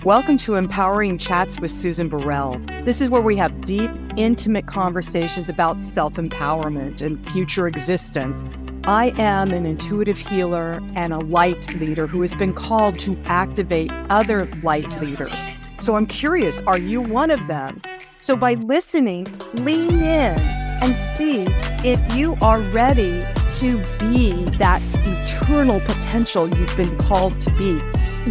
Welcome to Empowering Chats with Susan Burrell. This is where we have deep, intimate conversations about self-empowerment and future existence. I am an intuitive healer and a light leader who has been called to activate other light leaders. So I'm curious, are you one of them? So by listening, lean in and see if you are ready to be that eternal potential you've been called to be.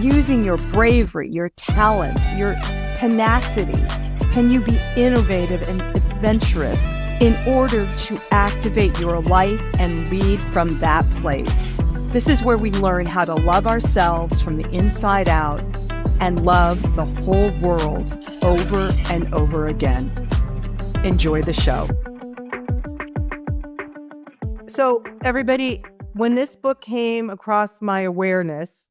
Using your bravery, your talent, your tenacity, can you be innovative and adventurous in order to activate your light and lead from that place? This is where we learn how to love ourselves from the inside out and love the whole world over and over again. Enjoy the show. So everybody, when this book came across my awareness,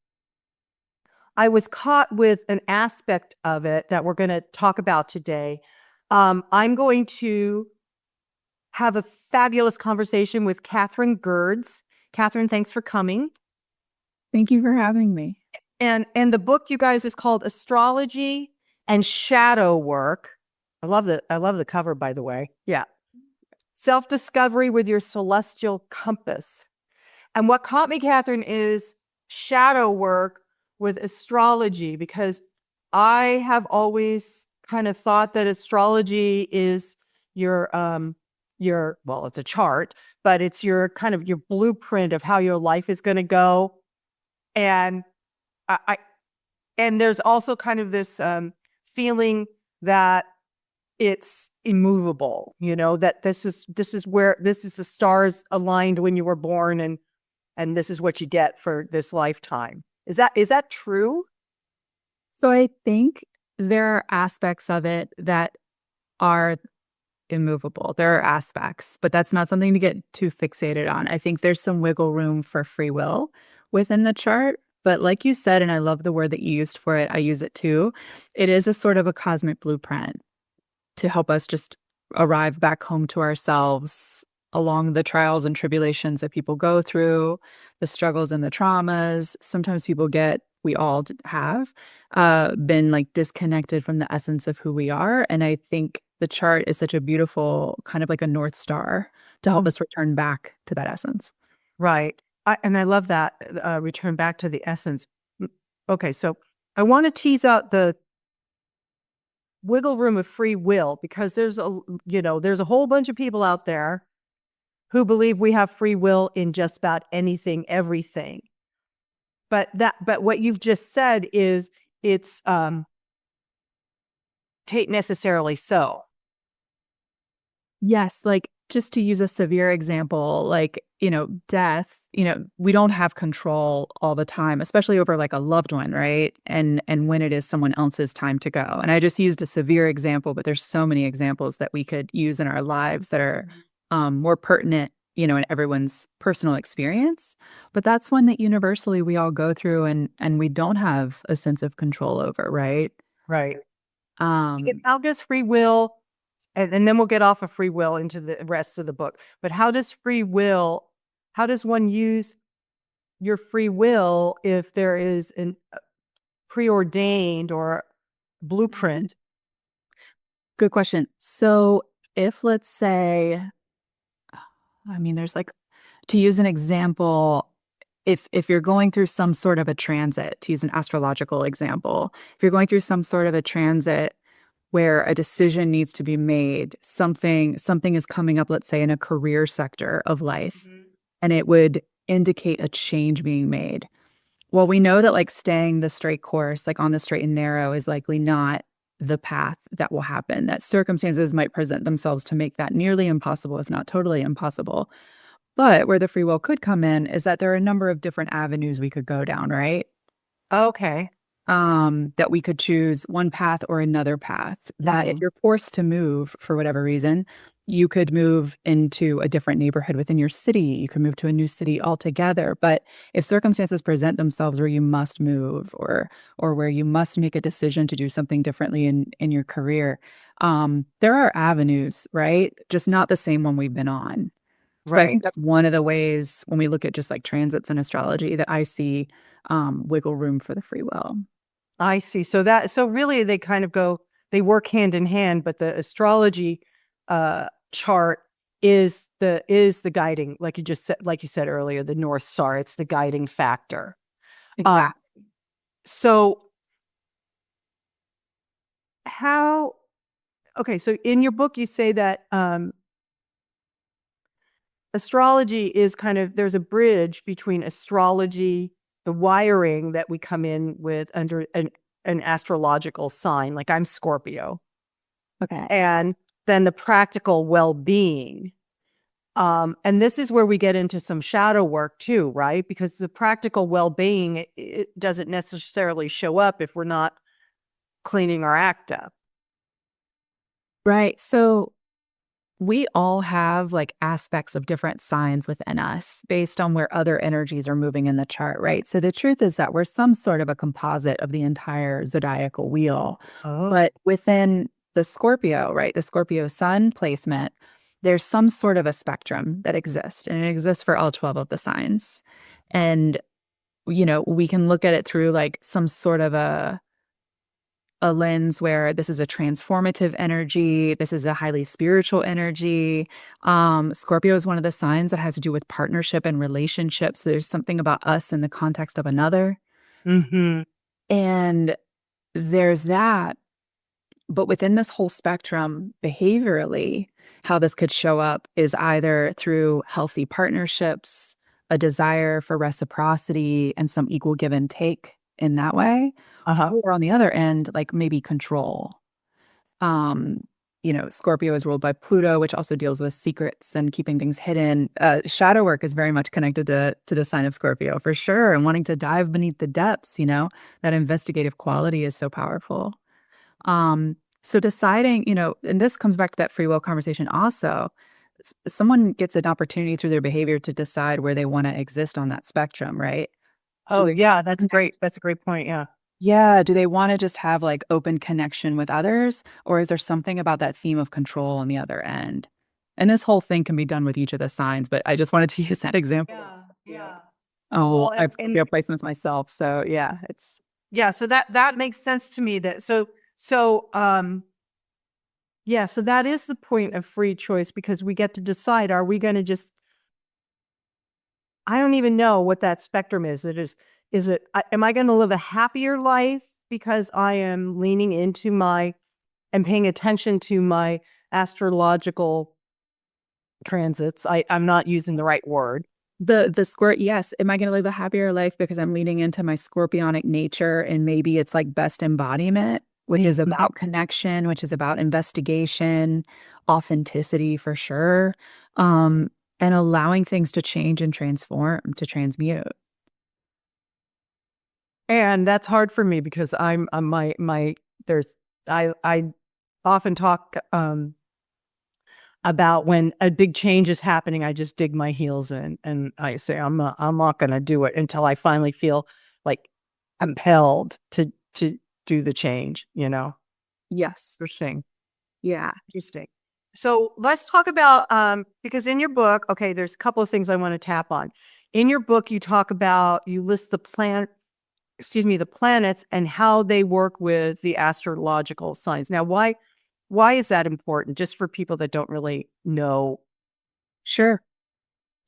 I was caught with an aspect of it that we're going to talk about today. I'm going to have a fabulous conversation with Catherine Gerdes. Catherine, thanks for coming. Thank you for having me. And the book, you guys, is called Astrology and Shadow Work. I love the cover, by the way. Yeah. Self-discovery with your celestial compass. And what caught me, Catherine, is shadow work with astrology, because I have always kind of thought that astrology is your well, it's a chart, but it's your kind of your blueprint of how your life is going to go. And and there's also kind of this feeling that it's immovable, you know, that this is the stars aligned when you were born, and this is what you get for this lifetime. Is that true? So I think there are aspects of it that are immovable. There are aspects, but that's not something to get too fixated on. I think there's some wiggle room for free will within the chart. But like you said, and I love the word that you used for it, I use it too. It is a sort of a cosmic blueprint to help us just arrive back home to ourselves along the trials and tribulations that people go through, the struggles and the traumas. Sometimes we all have been like disconnected from the essence of who we are. And I think the chart is such a beautiful kind of like a North Star to help us return back to that essence. Right. And I love that, return back to the essence. Okay, so I want to tease out the wiggle room of free will, because there's a whole bunch of people out there who believe we have free will in just about anything, everything. But what you've just said is it's tain't necessarily so. Yes, like just to use a severe example, like, death, we don't have control all the time, especially over like a loved one, right? And when it is someone else's time to go. And I just used a severe example, but there's so many examples that we could use in our lives that are more pertinent, in everyone's personal experience. But that's one that universally we all go through and we don't have a sense of control over, right? Right. How does free will, and then we'll get off of free will into the rest of the book, but how does one use your free will if there is a preordained or blueprint? Good question. So if, let's say, there's like, to use an example, if you're going through some sort of a transit, to use an astrological example, if you're going through some sort of a transit where a decision needs to be made, something is coming up, let's say in a career sector of life, and it would indicate a change being made. Well, we know that like staying the straight course, like on the straight and narrow, is likely not the path that will happen, that circumstances might present themselves to make that nearly impossible, if not totally impossible. But where the free will could come in is that there are a number of different avenues we could go down, right? Okay. That we could choose one path or another path, that if you're forced to move for whatever reason, you could move into a different neighborhood within your city. You could move to a new city altogether. But if circumstances present themselves where you must move or where you must make a decision to do something differently in your career, there are avenues, right? Just not the same one we've been on. So I think that's one of the ways when we look at just like transits and astrology that I see wiggle room for the free will. I see. So really they kind of they work hand in hand, but the astrology chart is the guiding, like you said earlier, the North Star. It's the guiding factor. Um, Exactly. so how okay, so in your book you say that astrology is kind of, there's a bridge between astrology, the wiring that we come in with under an astrological sign, like I'm Scorpio, Okay. and then the practical well-being. And this is where we get into some shadow work too, right? Because the practical well-being, it doesn't necessarily show up if we're not cleaning our act up. Right. So we all have like aspects of different signs within us based on where other energies are moving in the chart, right? So the truth is that we're some sort of a composite of the entire zodiacal wheel. Oh. But within the Scorpio, right, the Scorpio sun placement, there's some sort of a spectrum that exists, and it exists for all 12 of the signs. And, we can look at it through like some sort of a lens where this is a transformative energy, this is a highly spiritual energy. Scorpio is one of the signs that has to do with partnership and relationships. There's something about us in the context of another. Mm-hmm. And there's that. But within this whole spectrum, behaviorally, how this could show up is either through healthy partnerships, a desire for reciprocity and some equal give and take in that way, Uh-huh. or on the other end, like maybe control. Um, Scorpio is ruled by Pluto, which also deals with secrets and keeping things hidden. Shadow work is very much connected to the sign of Scorpio for sure, and wanting to dive beneath the depths. That investigative quality is so powerful. So deciding, and this comes back to that free will conversation also. Someone gets an opportunity through their behavior to decide where they want to exist on that spectrum, right? Do Oh, they yeah, that's great. That's a great point. Yeah. Yeah, do they wanna just have, like, open connection with others, or is there something about that theme of control on the other end? And this whole thing can be done with each of the signs, but I just wanted to use that example of Yeah, Scorpio. yeah. Oh, Well, I have Scorpio placements myself, so yeah, it's yeah, so that makes sense to me, that yeah, so that is the point of free choice, because we get to decide, are we going to just, I don't even know what that spectrum is. Am I going to live a happier life because I am leaning into and paying attention to my astrological transits? I'm not using the right word. the yes, am I gonna live a happier life because I'm leaning into my scorpionic nature and maybe it's, like, best embodiment, which is Mhm. about connection, which is about investigation, authenticity for sure, um, and allowing things to change and transform, to transmute. And that's hard for me because I'm my there's I often talk about when a big change is happening, I just dig my heels in and I say I'm not going to do it until I finally feel like compelled to do the change, you know. Yes. Interesting. Yeah. Interesting. So let's talk about because in your book, okay, there's a couple of things I want to tap on. In your book, you list the planets and how they work with the astrological signs. Now, why is that important? Just for people that don't really know. Sure.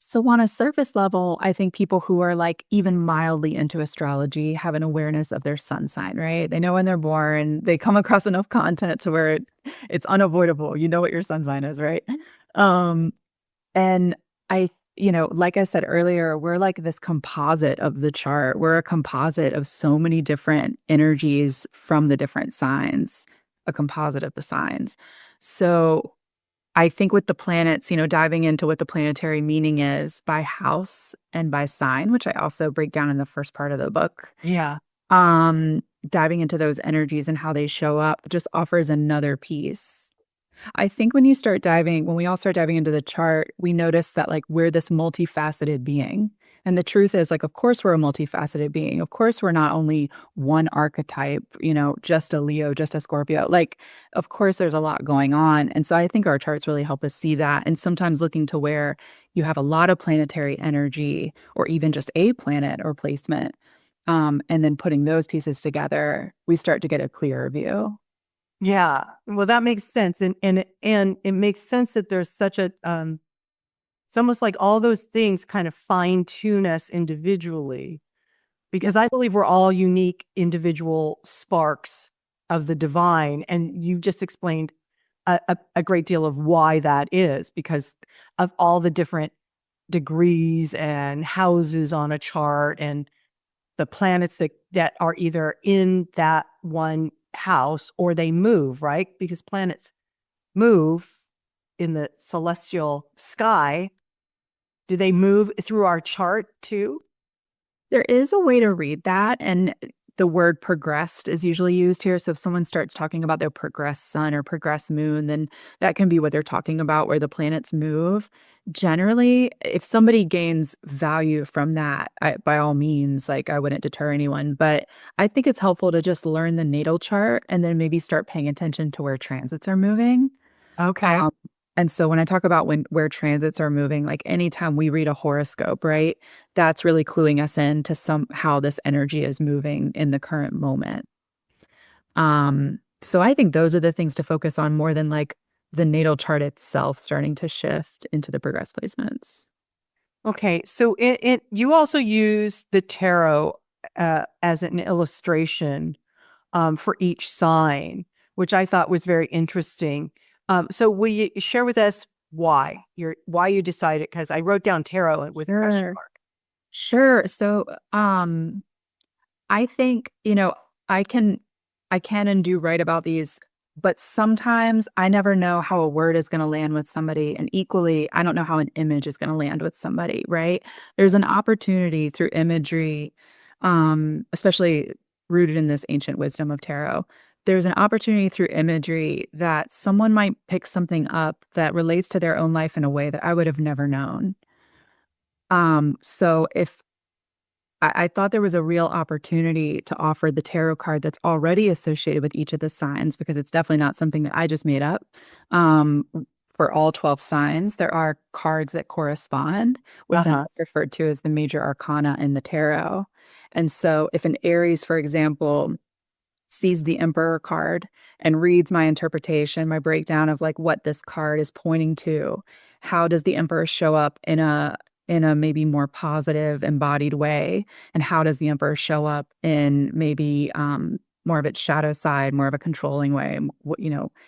So on a surface level, I think people who are like even mildly into astrology have an awareness of their sun sign, right? They know when they're born, they come across enough content to where it's unavoidable. You know what your sun sign is, right? Um, and like I said earlier, we're like this composite of the chart. We're a composite of so many different energies from the different signs, a composite of the signs. So I think with the planets, diving into what the planetary meaning is by house and by sign, which I also break down in the first part of the book. Yeah. Diving into those energies and how they show up just offers another piece. I think when we all start diving into the chart, we notice that like we're this multifaceted being. And the truth is, like, of course, we're a multifaceted being. Of course, we're not only one archetype, just a Leo, just a Scorpio. Like, of course, there's a lot going on. And so I think our charts really help us see that. And sometimes looking to where you have a lot of planetary energy or even just a planet or placement, And then putting those pieces together, we start to get a clearer view. Yeah. Well, that makes sense. And it makes sense that there's such a it's almost like all those things kind of fine tune us individually, because I believe we're all unique individual sparks of the divine. And you just explained a great deal of why that is, because of all the different degrees and houses on a chart and the planets that are either in that one house or they move, right? Because planets move in the celestial sky. Do they move through our chart too? There is a way to read that, and the word progressed is usually used here. So if someone starts talking about their progressed sun or progressed moon, then that can be what they're talking about, where the planets move. Generally, if somebody gains value from that, by all means, like I wouldn't deter anyone. But I think it's helpful to just learn the natal chart and then maybe start paying attention to where transits are moving. Okay. And so when I talk about where transits are moving, like anytime we read a horoscope, right, that's really cluing us in to how this energy is moving in the current moment. So I think those are the things to focus on more than like the natal chart itself starting to shift into the progress placements. Okay. So you also use the tarot as an illustration for each sign, which I thought was very interesting. So will you share with us why you decided? Because I wrote down tarot with a question Sure. mark. Sure. So, I think, I can I can and do write about these, but sometimes I never know how a word is going to land with somebody. And equally, I don't know how an image is going to land with somebody, right? There's an opportunity through imagery, especially rooted in this ancient wisdom of tarot. There's an opportunity through imagery that someone might pick something up that relates to their own life in a way that I would have never known. So if I thought there was a real opportunity to offer the tarot card that's already associated with each of the signs, because it's definitely not something that I just made up. Um, for all 12 signs, there are cards that correspond with them, Uh-huh. referred to as the major arcana in the tarot. And so if an Aries, for example, sees the Emperor card and reads my interpretation, my breakdown of like what this card is pointing to, how does the Emperor show up in a maybe more positive embodied way, and how does the Emperor show up in maybe more of its shadow side, more of a controlling way,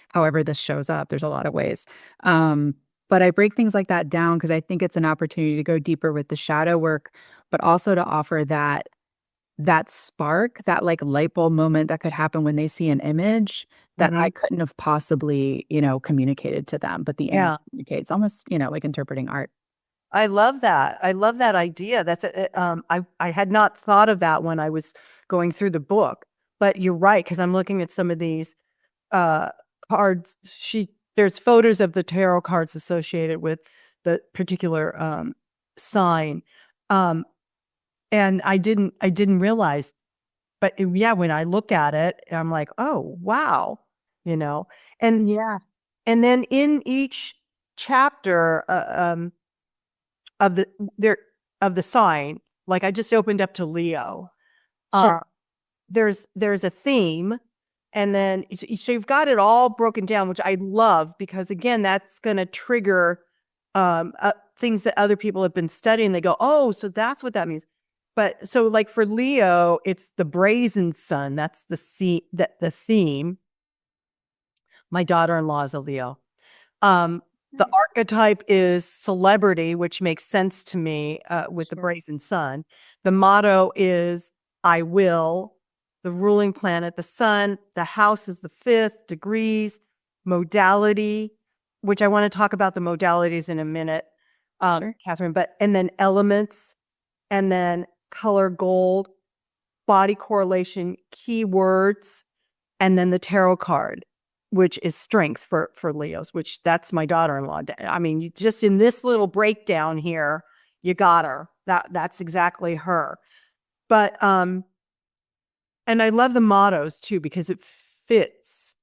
however this shows up, there's a lot of ways. But I break things like that down because I think it's an opportunity to go deeper with the shadow work, but also to offer that spark, that, like, light bulb moment that could happen when they see an image that I Mhm. couldn't have possibly, communicated to them, but the image Yeah. communicates, almost, like interpreting art. I love that. I love that idea. I had not thought of that when I was going through the book, but you're right, because I'm looking at some of these uh, cards. There's photos of the tarot cards associated with the particular sign, um, and I didn't realize. But yeah, when I look at it, I'm like, oh wow, you know, and Yeah, and then in each chapter, of the there of the sign, like I just opened up to Leo. Uh, sure. there's a theme, and then so you've got it all broken down, which I love, because again, that's going to trigger things that other people have been studying. They go, oh, so that's what that means. But so like for Leo, it's the brazen sun. That's the theme. My daughter-in-law is a Leo. Um, the Nice. archetype is celebrity, which makes sense to me with the Sure. brazen sun. The motto is I will. The ruling planet, the sun. The house is the fifth, degrees, modality, which I want to talk about the modalities in a minute, Sure. Catherine. And then elements, and then color gold, body correlation, keywords, and then the tarot card, which is strength for Leos, which that's my daughter-in-law. I mean, just in this little breakdown here, you got her. That's exactly her. But and I love the mottos too, because it fits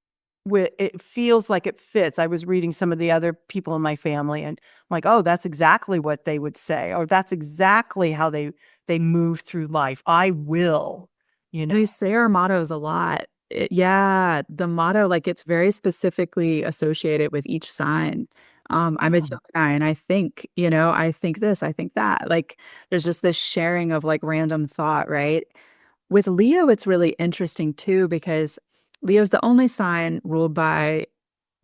it feels like it fits. I was reading some of the other people in my family, and I'm like, oh, that's exactly what they would say, or that's exactly how they they move through life. I will, you know. We say our mottos a lot. Yeah, the motto, like it's very specifically associated with each sign. I'm a Gemini and I think, I think this, I think that. Like there's just this sharing of like random thought, right? With Leo, it's really interesting too, because Leo's the only sign ruled by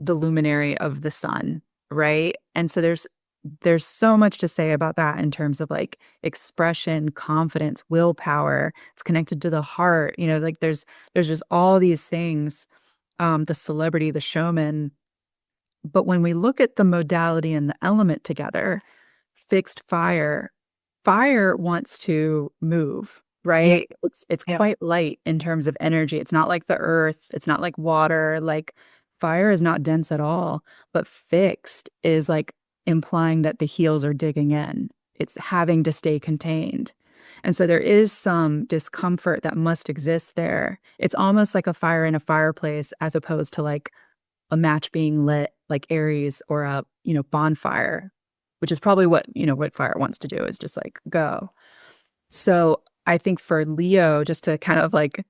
the luminary of the sun, right? And so there's so much to say about that in terms of like expression, confidence, willpower. It's connected to the heart, like there's just all these things, the celebrity, the showman. But when we look at the modality and the element together, fixed fire, fire wants to move, right? It's Yeah. quite light in terms of energy. It's not like the earth, it's not like water. Like fire is not dense at all, but fixed is like implying that the heels are digging in. It's having to stay contained. And so there is some discomfort that must exist there. It's almost like a fire in a fireplace as opposed to like a match being lit like Aries or a, bonfire, which is probably what fire wants to do is just like go. So I think for Leo, just to kind of like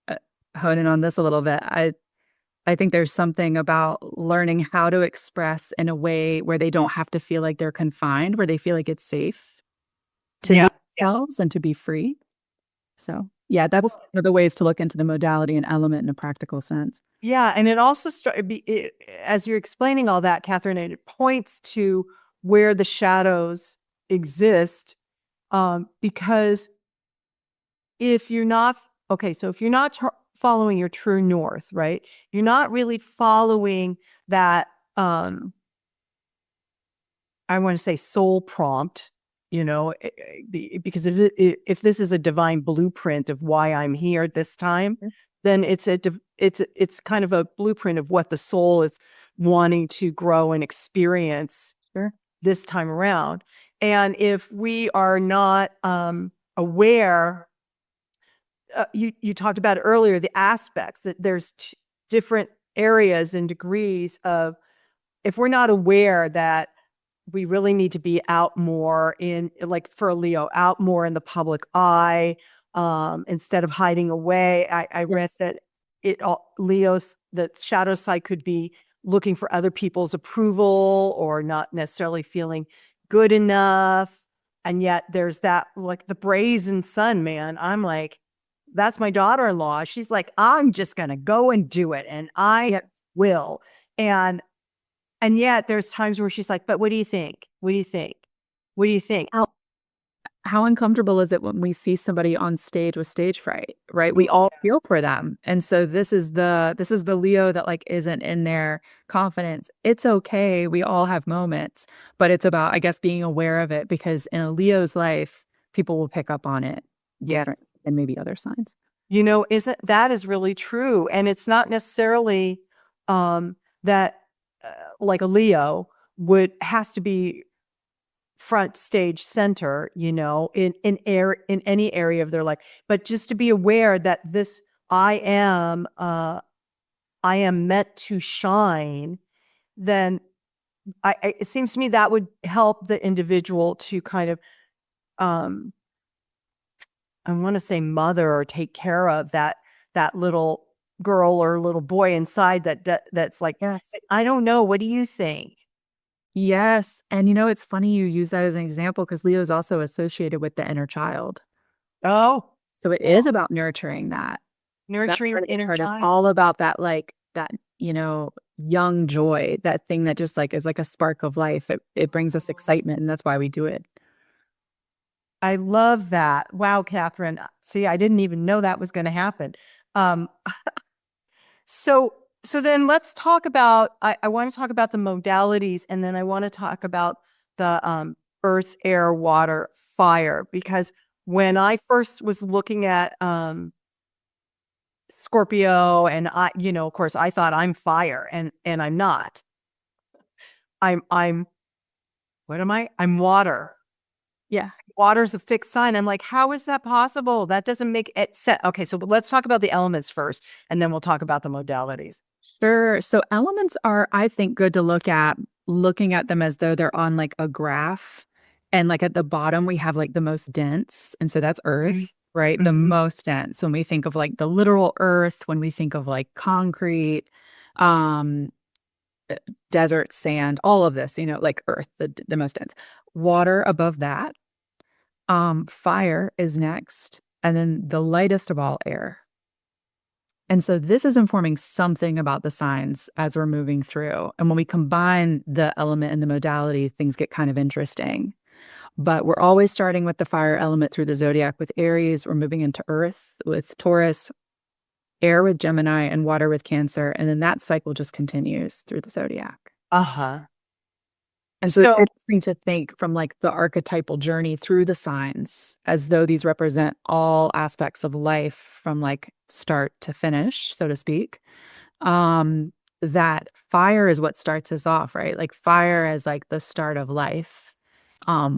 uh, hone in on this a little bit, I think there's something about learning how to express in a way where they don't have to feel like they're confined, where they feel like it's safe to Yeah. be themselves and to be free. So yeah, that's one of the ways to look into the modality and element in a practical sense. Yeah, and it also as you're explaining all that, Catherine, and it points to where the shadows exist, because if you're not okay, so if you're not following your true north, right? You're not really following that. I want to say soul prompt, because if this is a divine blueprint of why I'm here at this time, then it's kind of a blueprint of what the soul is wanting to grow and experience Sure. this time around. And if we are not aware, you talked about earlier the aspects that there's different areas and degrees of, if we're not aware that we really need to be out more in, like for Leo, out more in the public eye, instead of hiding away. I read that Leo's, the shadow side could be looking for other people's approval or not necessarily feeling good enough. And yet there's that, like the brazen sun, man. I'm like, that's my daughter-in-law. She's like, I'm just going to go and do it. And I will. And yet there's times where she's like, but what do you think? What do you think? What do you think? How uncomfortable is it when we see somebody on stage with stage fright, right? We all feel for them. And so this is the Leo that like isn't in their confidence. It's okay. We all have moments, but it's about, I guess, being aware of it, because in a Leo's life, people will pick up on it different than maybe other signs. Isn't that is really true. And it's not necessarily that like a Leo has to be front stage center, in any area of their life, but just to be aware that I am meant to shine. Then it seems to me that would help the individual to kind of, I want to say mother or take care of that little girl or little boy inside that's like, Yes. I don't know. What do you think? Yes. And it's funny you use that as an example because Leo is also associated with the inner child. Oh, So it is about nurturing that. nurturing That the inner part is child. all about that, like that, young joy, that thing that just like is like a spark of life. It brings us excitement, and that's why we do it. I love that. Wow, Catherine. See, I didn't even know that was going to happen. Um, so, so then let's talk about, I want to talk about the modalities, and then I want to talk about the earth, air, water, fire, because when I first was looking at Scorpio, and of course I thought I'm fire, and I'm not. I'm what am I? I'm water. Yeah. Water's a fixed sign. I'm like, how is that possible? That doesn't make it set. Okay, so let's talk about the elements first, and then we'll talk about the modalities. Sure. So elements are, I think, good to look at, looking at them as though they're on like a graph. And like at the bottom, we have like the most dense. And so that's earth, Mhm. right? The Mhm. most dense. When we think of like the literal earth, when we think of like concrete, um, desert, sand, all of this, like earth, the most dense. Water above that. Fire is next. And then the lightest of all, air. And so this is informing something about the signs as we're moving through. And when we combine the element and the modality, things get kind of interesting. But we're always starting with the fire element through the zodiac with Aries. We're moving into earth with Taurus, air with Gemini, and water with Cancer. And then that cycle just continues through the zodiac. Uh-huh. And so it's So, interesting to think from like the archetypal journey through the signs as though these represent all aspects of life from like start to finish, so to speak. That fire is what starts us off, right? Like fire is like the start of life,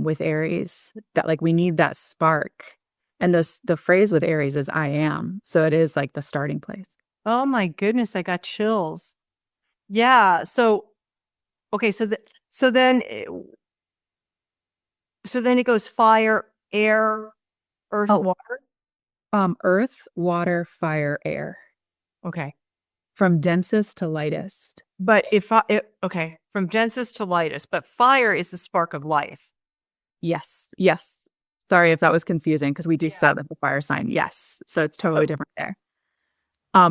with Aries, that like we need that spark. And the phrase with Aries is I am. So it is like the starting place. oh my goodness, I got chills. Yeah. So, okay. So then, so then it goes fire, air, earth, Oh, water. earth, water, fire, air, Okay. from densest to lightest. But okay, from densest to lightest, but fire is the spark of life. Yes. Yes. Sorry if that was confusing because we do Yeah. start with the fire sign. Yes. So it's totally Oh, different there.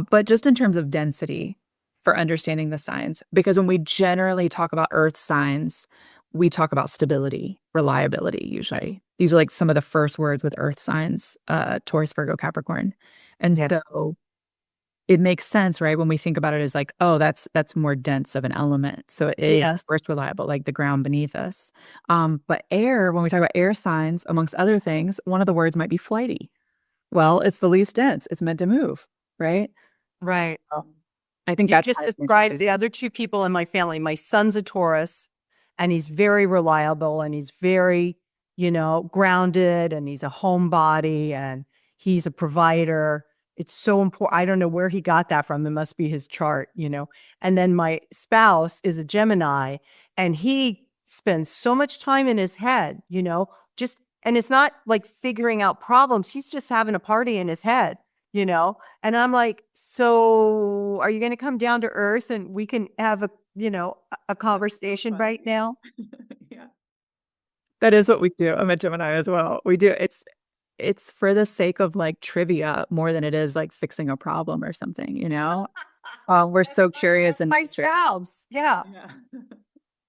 But just in terms of density for understanding the signs, because when we generally talk about earth signs, we talk about stability, reliability, usually. These are like some of the first words with earth signs, Taurus, Virgo, Capricorn. And yes. so it makes sense, right? When we think about it as like, oh, that's more dense of an element. So it is Yes. earth reliable, like the ground beneath us. But air, when we talk about air signs, amongst other things, one of the words might be flighty. Well, it's the least dense. It's meant to move, right? Right. I think You that's just kind of described interesting. the other two people in my family. My son's a Taurus, and he's very reliable, and he's very, grounded, and he's a homebody, and he's a provider. It's so important. I don't know where he got that from. It must be his chart. And then my spouse is a Gemini, and he spends so much time in his head, and it's not like figuring out problems. He's just having a party in his head. And I'm like, so are you going to come down to earth and we can have a conversation right now? Yeah. That is what we do. I'm a Gemini as well. We do. It's for the sake of like trivia more than it is like fixing a problem or something. We're so curious That's in my nature. spouse. Yeah. Yeah.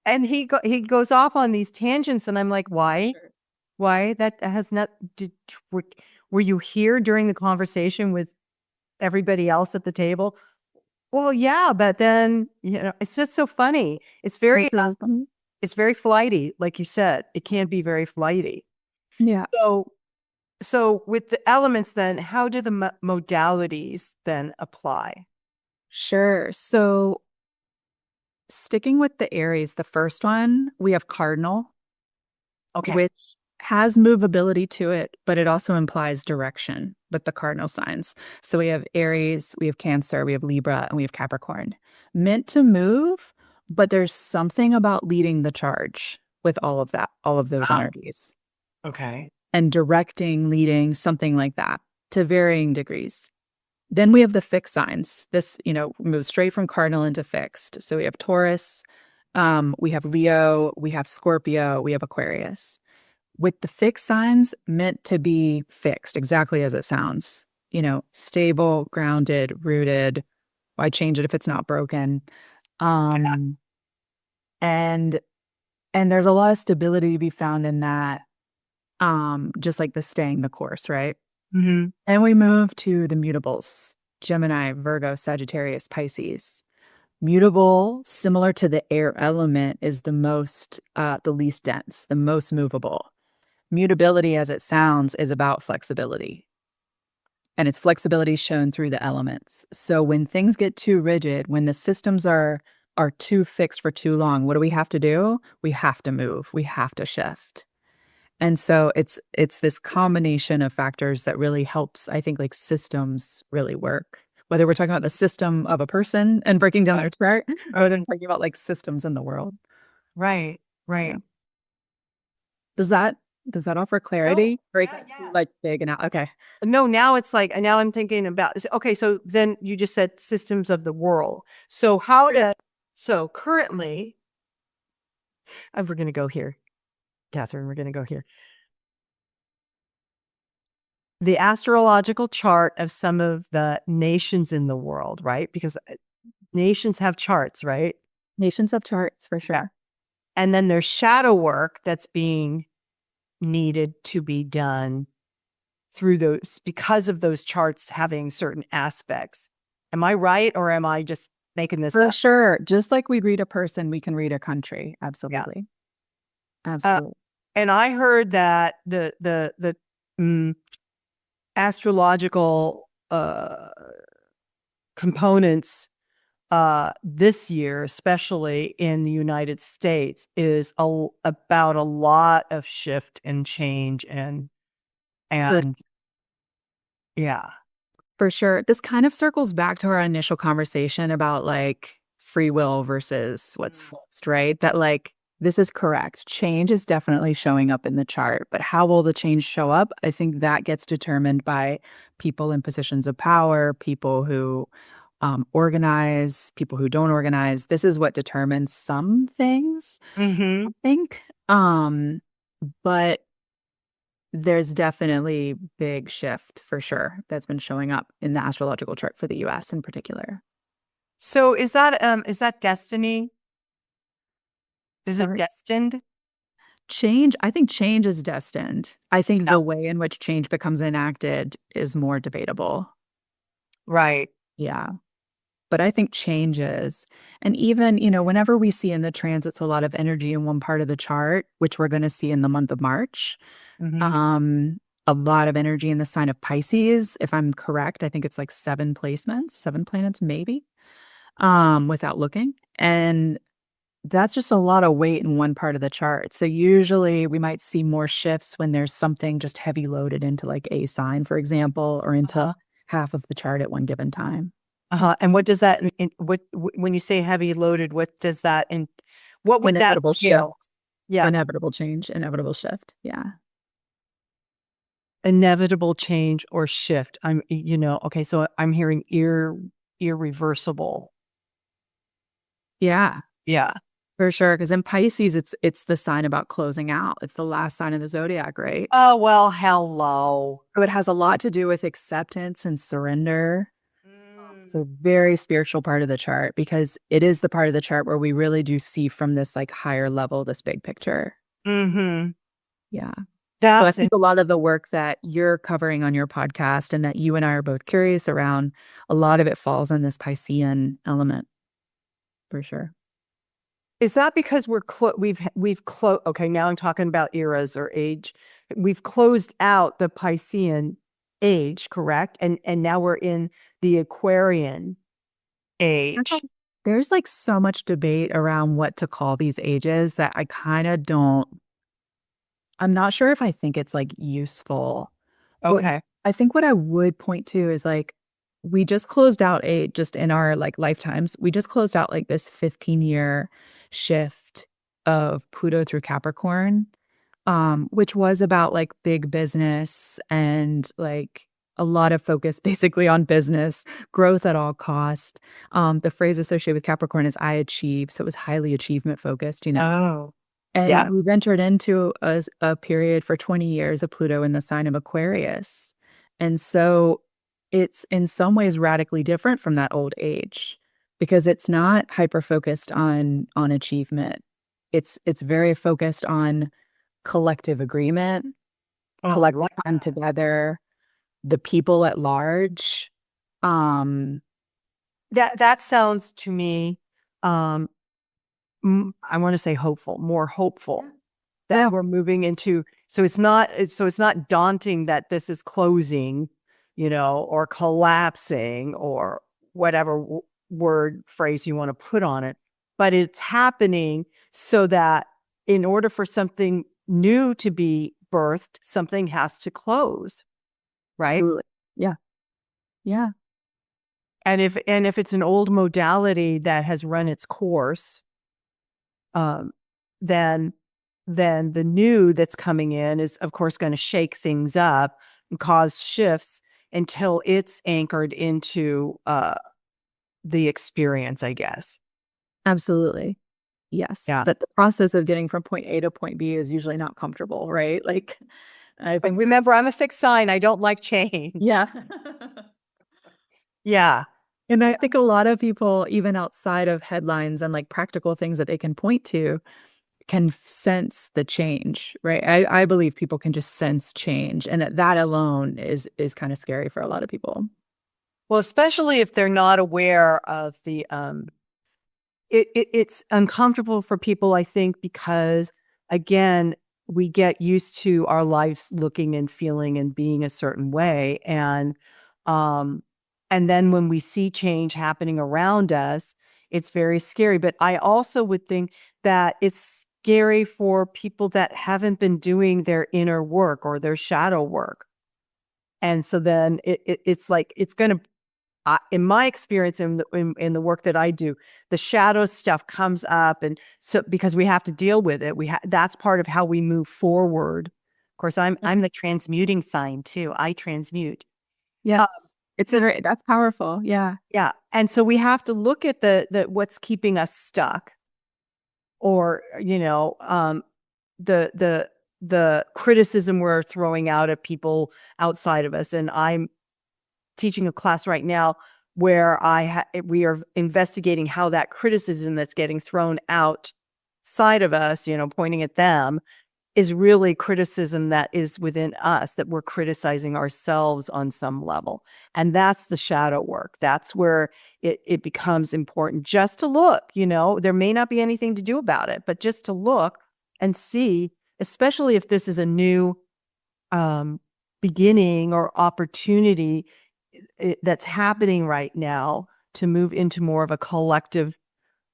And he goes off on these tangents and I'm like, why? Sure. Why? That has not did were, were you here during the conversation with everybody else at the table? Well, yeah, but then, it's just so funny. It's very flighty, like you said. It can be very flighty. Yeah. So, so with the elements, then, how do the modalities then apply? Sure. So sticking with the Aries, the first one, we have cardinal, Okay. which has movability to it, but it also implies direction with the cardinal signs. So we have Aries, we have Cancer, we have Libra, and we have Capricorn. Meant to move, but there's something about leading the charge with all of that, all of those energies, Okay. and directing, leading, something like that to varying degrees. Then we have the fixed signs. This moves straight from cardinal into fixed. So we have Taurus, we have Leo, we have Scorpio, we have Aquarius. With the fixed signs meant to be fixed, exactly as it sounds, stable, grounded, rooted. Why change it if it's not broken? Um, and and there's a lot of stability to be found in that, just like the staying the course, right? Hmm. And we move to the mutables: Gemini, Virgo, Sagittarius, Pisces. Mutable, similar to the air element, is the least dense, the most movable. Mutability, as it sounds, is about flexibility. And it's flexibility shown through the elements. So when things get too rigid, when the systems are too fixed for too long, what do we have to do? We have to move. We have to shift. And so it's this combination of factors that really helps, I think, like systems really work. Whether we're talking about the system of a person and breaking down their chart, or then talking about like systems in the world. Right. Yeah. Right. Does that offer clarity? Or is that too, like, big and out? Okay. No, now it's like, now I'm thinking about this. Okay, so then you just said systems of the world. So so currently, we're going to go here, Catherine, we're going to go here. The astrological chart of some of the nations in the world, right? Because nations have charts, right? Nations have charts for sure. Yeah. And then there's shadow work that's being needed to be done through those, because of those charts having certain aspects. Am I right? Or am I just making this For up? sure. Just like we read a person, we can read a country. Yeah. Absolutely. Absolutely. And I heard that the astrological components this year, especially in the United States, is about a lot of shift and change and yeah. For sure. This kind of circles back to our initial conversation about like free will versus what's forced, right? That like this is correct. Change is definitely showing up in the chart, but how will the change show up? I think that gets determined by people in positions of power, people who organize, people who don't organize. This is what determines some things, I think. But there's definitely big shift for sure that's been showing up in the astrological chart for the US in particular. So is that destiny? Is it Sorry. destined? Change, I think change is destined. I think the way in which change becomes enacted is more debatable. Right. Yeah. But I think changes. And even, whenever we see in the transits a lot of energy in one part of the chart, which we're going to see in the month of March, a lot of energy in the sign of Pisces, if I'm correct. I think it's like 7 placements, 7 planets, maybe, without looking. And that's just a lot of weight in one part of the chart. So usually we might see more shifts when there's something just heavy loaded into like a sign, for example, or into half of the chart at one given time. And what does that when you say heavy loaded, what does that what would that Inevitable entail? shift. Yeah. Inevitable change, inevitable shift. Yeah. Inevitable change or shift. Okay, so I'm hearing irreversible. Yeah. Yeah. For sure. Because in Pisces, it's the sign about closing out. It's the last sign of the zodiac, right? Oh, well, hello. So it has a lot to do with acceptance and surrender. It's a very spiritual part of the chart because it is the part of the chart where we really do see from this like higher level, this big picture. Yeah. So I That's think it. a lot of the work that you're covering on your podcast and that you and I are both curious around, a lot of it falls on this Piscean element for sure. Is that because okay, now I'm talking about eras or age. We've closed out the Piscean age, correct? And now we're in the Aquarian age. There's like so much debate around what to call these ages that I kind of don't, I'm not sure if I think it's like useful. But Okay. I think what I would point to is like, we just closed out just in our like lifetimes, we just closed out like this 15-year shift of Pluto through Capricorn, which was about like big business and like a lot of focus basically on business, growth at all cost. The phrase associated with Capricorn is I achieve. So it was highly achievement focused. Oh, yeah. And we've entered into a period for 20 years of Pluto in the sign of Aquarius. And so it's in some ways radically different from that old age because it's not hyper focused on achievement. It's very focused on collective agreement, collective time together, the people at large. Um, That sounds to me, I want to say more hopeful that we're moving into. So it's not daunting that this is closing, or collapsing or whatever word phrase you want to put on it, but it's happening so that in order for something new to be birthed, something has to close, right? Absolutely. Yeah. Yeah. And if it's an old modality that has run its course, then then the new that's coming in is, of course, going to shake things up and cause shifts until it's anchored into the experience, I guess. Absolutely. Yes. Yeah. But the process of getting from point A to point B is usually not comfortable, right? Like, I But think, remember, I'm a fixed sign. I don't like change. yeah. Yeah. And I think a lot of people, even outside of headlines and like practical things that they can point to, can sense the change, right? I believe people can just sense change, and that alone is kind of scary for a lot of people. Well, especially if they're not aware of the it's uncomfortable for people, I think, because again, we get used to our lives looking and feeling and being a certain way. Um, and then when we see change happening around us, it's very scary. But I also would think that it's scary for people that haven't been doing their inner work or their shadow work. And so then it's like it's going to in my experience in the work that I do, the shadow stuff comes up, and so because we have to deal with it, that's part of how we move forward. Of course, I'm the transmuting sign too. I transmute. Yes. Uh, It's a very, that's powerful. Yeah. yeah, and so we have to look at the what's keeping us stuck, or the criticism we're throwing out at people outside of us. And I'm teaching a class right now where we are investigating how that criticism that's getting thrown outside of us, pointing at them, is really criticism that is within us, that we're criticizing ourselves on some level. And that's the shadow work. That's where it becomes important just to look. There may not be anything to do about it, but just to look and see, especially if this is a new um, beginning or opportunity that's happening right now, to move into more of a collective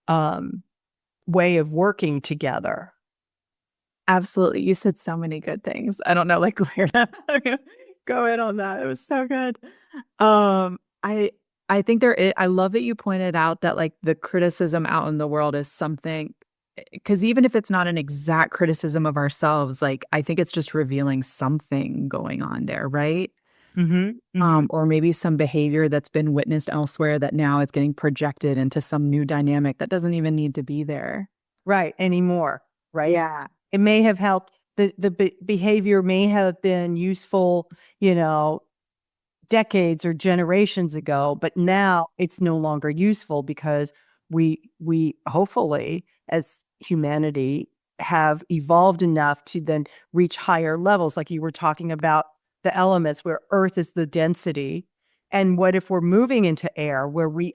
um, way of working together. Absolutely. You said so many good things. I don't know like where to go in on that. It was so good. Um, I I think I love that you pointed out that like the criticism out in the world is something, because even if it's not an exact criticism of ourselves, like I think it's just revealing something going on there, right? Mm-hmm. Mm-hmm. Or maybe some behavior that's been witnessed elsewhere that now is getting projected into some new dynamic that doesn't even need to be there. Right. Anymore. Right. Yeah. It may have helped. The behavior may have been useful, decades or generations ago, but now it's no longer useful because we hopefully, as humanity, have evolved enough to then reach higher levels, like you were talking about the elements, where earth is the density. And what if we're moving into air, where we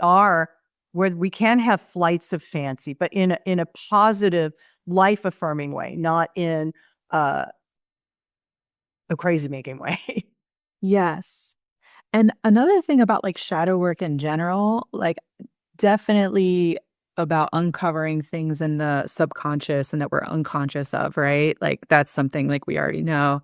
can have flights of fancy, but in a positive, life affirming way, not in uh, a crazy making way. Yes. And another thing about like shadow work in general, like definitely about uncovering things in the subconscious and that we're unconscious of, right? Like that's something like we already know.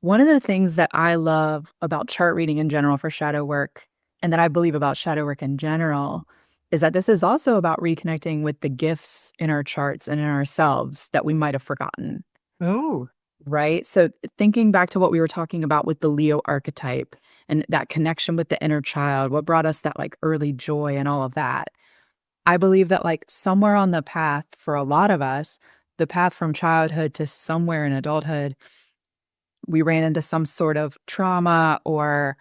One of the things that I love about chart reading in general for shadow work, and that I believe about shadow work in general, is that this is also about reconnecting with the gifts in our charts and in ourselves that we might have forgotten. Oh. Right. So thinking back to what we were talking about with the Leo archetype and that connection with the inner child, what brought us that like early joy and all of that. I believe that like somewhere on the path for a lot of us, the path from childhood to somewhere in adulthood, we ran into some sort of trauma or,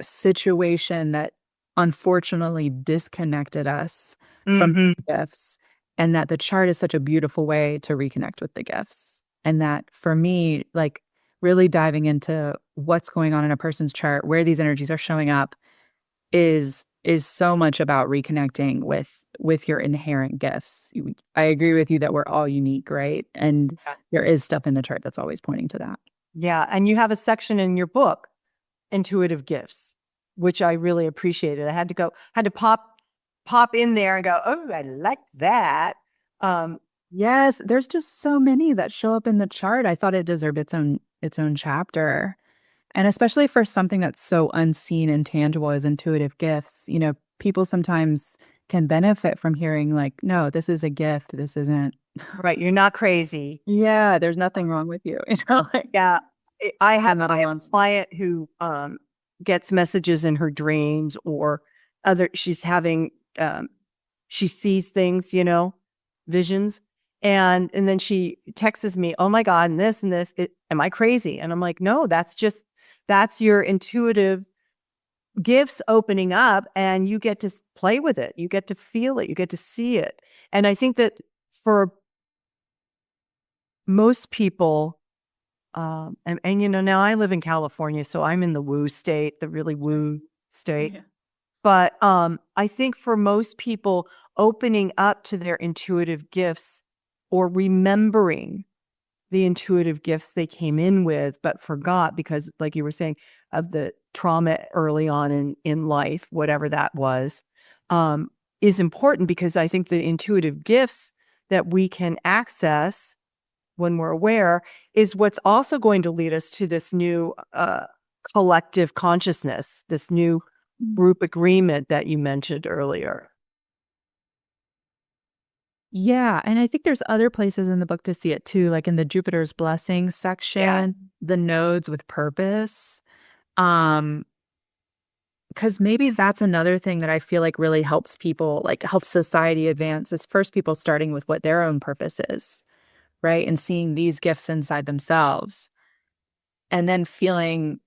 situation that unfortunately disconnected us from Mm-hmm. the gifts. And that the chart is such a beautiful way to reconnect with the gifts. And that for me, like really diving into what's going on in a person's chart, where these energies are showing up is so much about reconnecting with your inherent gifts. I agree with you that we're all unique, right? And there is stuff in the chart that's always pointing to that. Yeah, and you have a section in your book, Intuitive Gifts, which I really appreciated. I had to pop in there and go, oh, I like that. Um, Yes, there's just so many that show up in the chart. I thought it deserved its own chapter. And especially for something that's so unseen and tangible as intuitive gifts, people sometimes can benefit from hearing like, no, this is a gift. This isn't Right. You're not crazy. Yeah, there's nothing wrong with you. Like, Yeah. not I have alone. a client who gets messages in her dreams or she's having she sees things, visions. And then she texts me, "Oh my God, and this, am I crazy?" And I'm like, "No, that's your intuitive gifts opening up, and you get to play with it. You get to feel it. You get to see it." And I think that for most people, and now I live in California, so I'm in the woo state, the really woo state. Yeah. But I think for most people, opening up to their intuitive gifts or remembering the intuitive gifts they came in with but forgot because, like you were saying, of the trauma early on in life, whatever that was, is important because I think the intuitive gifts that we can access when we're aware is what's also going to lead us to this new collective consciousness, this new group agreement that you mentioned earlier. Yeah, and I think there's other places in the book to see it too, like in the Jupiter's blessing section, Yes. the nodes with purpose. Um, because maybe that's another thing that I feel like really helps people, like helps society advance is first people starting with what their own purpose is, right? And seeing these gifts inside themselves and then feeling,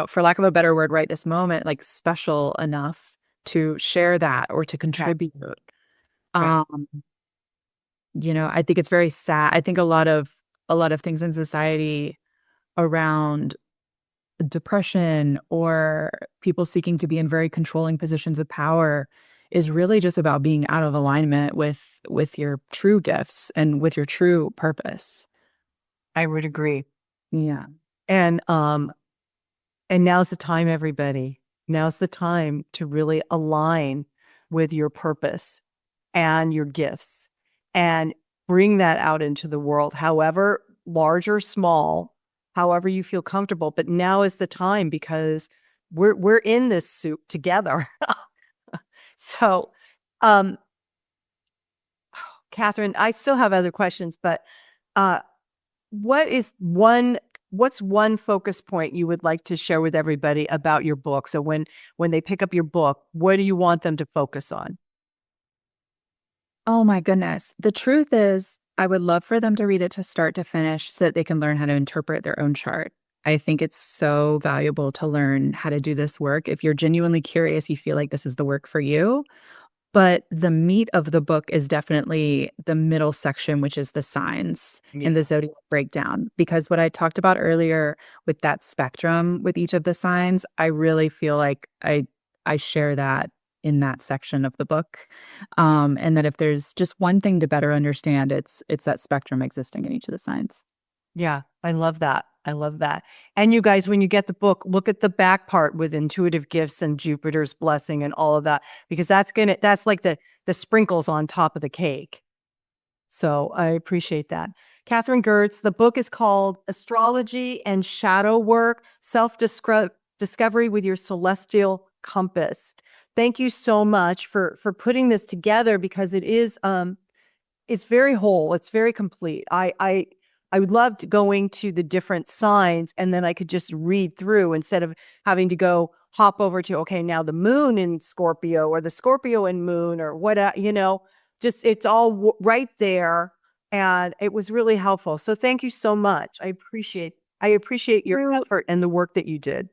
for lack of a better word, right this moment, like special enough to share that or to Right. contribute. Right. Um, I think it's very sad. I think a lot of things in society around depression or people seeking to be in very controlling positions of power is really just about being out of alignment with your true gifts and with your true purpose. I would agree. Yeah. And now's the time, everybody. Now's the time to really align with your purpose and your gifts and bring that out into the world, however large or small, however you feel comfortable. But now is the time because we're in this soup together. So, um, Catherine, I still have other questions, but uh, what is what's one focus point you would like to share with everybody about your book? So when they pick up your book, what do you want them to focus on? Oh my goodness. The truth is, I would love for them to read it to start to finish so that they can learn how to interpret their own chart. I think it's so valuable to learn how to do this work. If you're genuinely curious, you feel like this is the work for you. But the meat of the book is definitely the middle section, which is the signs Yeah. and the zodiac breakdown. Because what I talked about earlier with that spectrum with each of the signs, I really feel like I share that in that section of the book. And that if there's just one thing to better understand, it's that spectrum existing in each of the signs. Yeah, I love that. I love that. And you guys, when you get the book, look at the back part with intuitive gifts and Jupiter's blessing and all of that, because that's like the sprinkles on top of the cake. So I appreciate that. Catherine Gerdes, the book is called Astrology and Shadow Work, Self-Discovery with Your Celestial Compass. Thank you so much for putting this together because it's very whole. It's very complete. I would love to going to the different signs and then I could just read through instead of having to go hop over to, okay, now the moon in Scorpio or the Scorpio in moon or what, just it's all right there. And it was really helpful. So thank you so much. I appreciate your effort and the work that you did.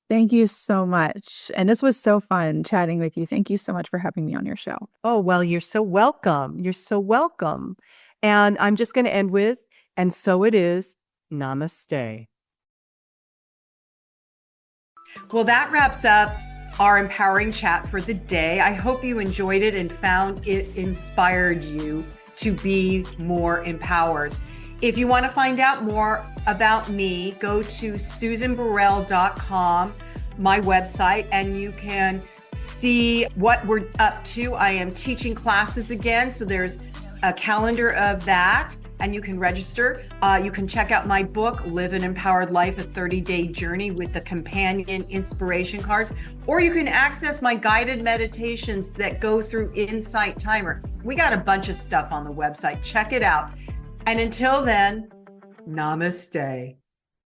Thank you so much. And this was so fun chatting with you. Thank you so much for having me on your show. Oh, well, you're so welcome. You're so welcome. And I'm just going to end with, and so it is, namaste. Well, that wraps up our empowering chat for the day. I hope you enjoyed it and found it inspired you to be more empowered. If you want to find out more about me, go to susanburrell.com, my website, and you can see what we're up to. I am teaching classes again, so there's a calendar of that. and you can register. You can check out my book, Live an Empowered Life, a 30-day journey with the companion inspiration cards, or you can access my guided meditations that go through Insight Timer. We got a bunch of stuff on the website. Check it out. And until then, namaste.